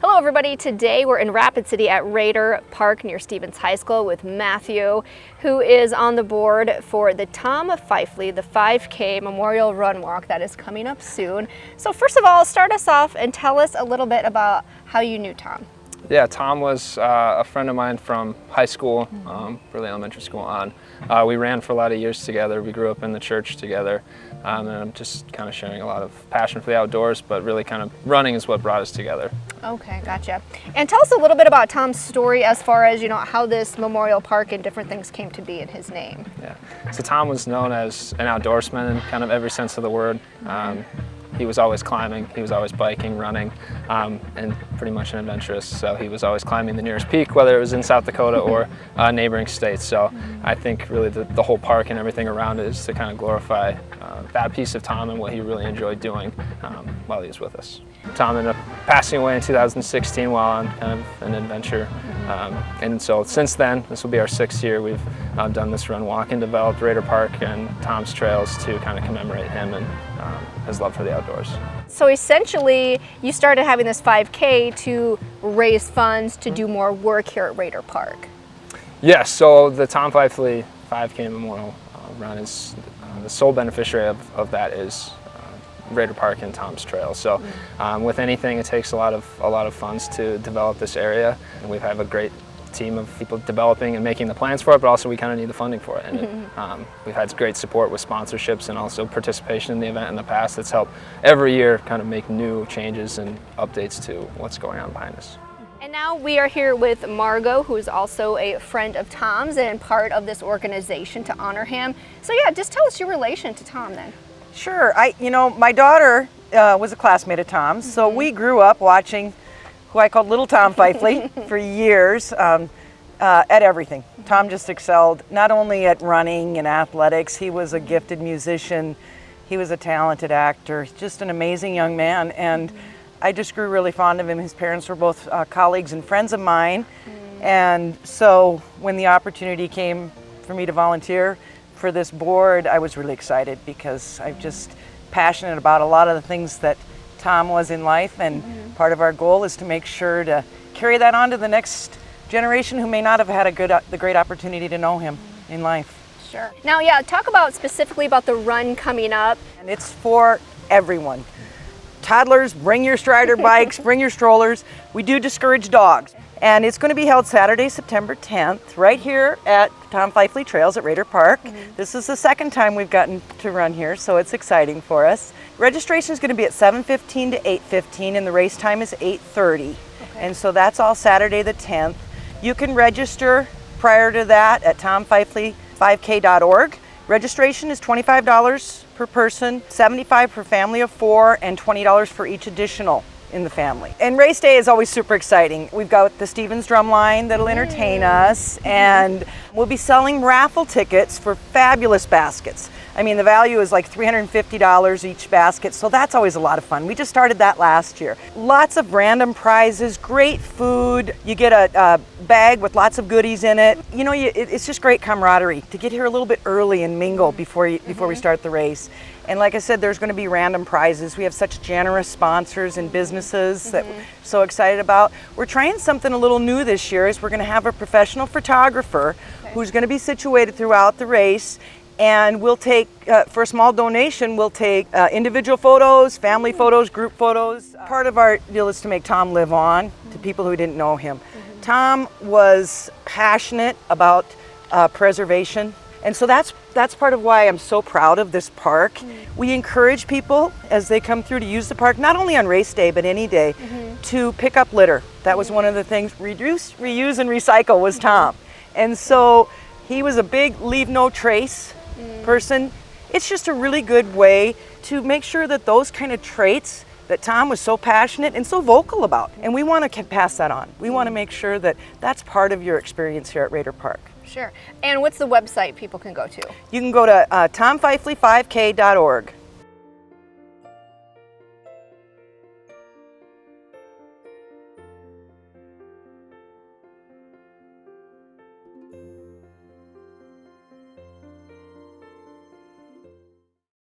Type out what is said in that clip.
Hello everybody, today we're in Rapid City at Raider Park near Stevens High School with Matthew, who is on the board for the Tom Pfeifle, the 5K Memorial Run Walk that is coming up soon. So first of all, start us off and tell us a little bit about how you knew Tom. Yeah, Tom was a friend of mine from high school, early elementary school on. We ran for a lot of years together. We grew up in the church together, and I'm just kind of sharing a lot of passion for the outdoors, but really kind of running is what brought us together. Okay, gotcha. And tell us a little bit about Tom's story as far as, how this memorial park and different things came to be in his name. Yeah, so Tom was known as an outdoorsman in kind of every sense of the word. He was always climbing, he was always biking, running, and pretty much an adventurous. So he was always climbing the nearest peak, whether it was in South Dakota or neighboring states. So I think really the whole park and everything around it is to kind of glorify that piece of Tom and what he really enjoyed doing while he was with us. Tom ended up passing away in 2016 while on kind of an adventure. And so since then, this will be our 6th year, we've done this run walk and developed Raider Park and Tom's Trails to kind of commemorate him and his love for the outdoors. So essentially, you started having this 5K to raise funds to do more work here at Raider Park. Yes, so the Tom Pfeifle 5K Memorial Run is the sole beneficiary of that is Raider Park and Tom's Trail. So with anything, it takes a lot of funds to develop this area, and we have a great team of people developing and making the plans for it, but also we kind of need the funding for it. And we've had great support with sponsorships and also participation in the event in the past that's helped every year kind of make new changes and updates to what's going on behind us. And now we are here with Margo, who is also a friend of Tom's and part of this organization to honor him. So yeah, just tell us your relation to Tom then. Sure. My daughter was a classmate of Tom's, so we grew up watching who I called Little Tom Pfeifle for years at everything. Tom just excelled not only at running and athletics, he was a gifted musician, he was a talented actor, just an amazing young man, and I just grew really fond of him. His parents were both colleagues and friends of mine, and so when the opportunity came for me to volunteer for this board, I was really excited because I'm just passionate about a lot of the things that Tom was in life, and part of our goal is to make sure to carry that on to the next generation who may not have had the great opportunity to know him in life. Sure. Now, yeah, talk about specifically about the run coming up. And it's for everyone. Toddlers, bring your Strider bikes, bring your strollers. We do discourage dogs. And it's going to be held Saturday, September 10th, right here at Tom Pfeifle Trails at Raider Park. This is the second time we've gotten to run here, so it's exciting for us. Registration is going to be at 7:15 to 8:15, and the race time is 8:30. And so that's all Saturday the 10th. You can register prior to that at tompfeifle5k.org. Registration is $25 per person, $75 per family of 4, and $20 for each additional in the family. And race day is always super exciting. We've got the Stevens drum line that'll entertain us, and we'll be selling raffle tickets for fabulous baskets. I mean, the value is like $350 each basket, so that's always a lot of fun. We just started that last year. Lots of random prizes, great food. You get a bag with lots of goodies in it. It's just great camaraderie to get here a little bit early and mingle before we start the race. And like I said, there's going to be random prizes. We have such generous sponsors and businesses that we're so excited about. We're trying something a little new this year. Is we're going to have a professional photographer who's going to be situated throughout the race. And we'll take, for a small donation, we'll take individual photos, family photos, group photos. Part of our deal is to make Tom live on to people who didn't know him. Tom was passionate about preservation. And so that's part of why I'm so proud of this park. We encourage people as they come through to use the park, not only on race day, but any day, to pick up litter. That was one of the things. Reduce, reuse, and recycle was Tom. And so he was a big leave no trace person. It's just a really good way to make sure that those kind of traits that Tom was so passionate and so vocal about, and we want to pass that on. We want to make sure that that's part of your experience here at Raider Park. Sure. And what's the website people can go to? You can go to tompfeifle5k.org.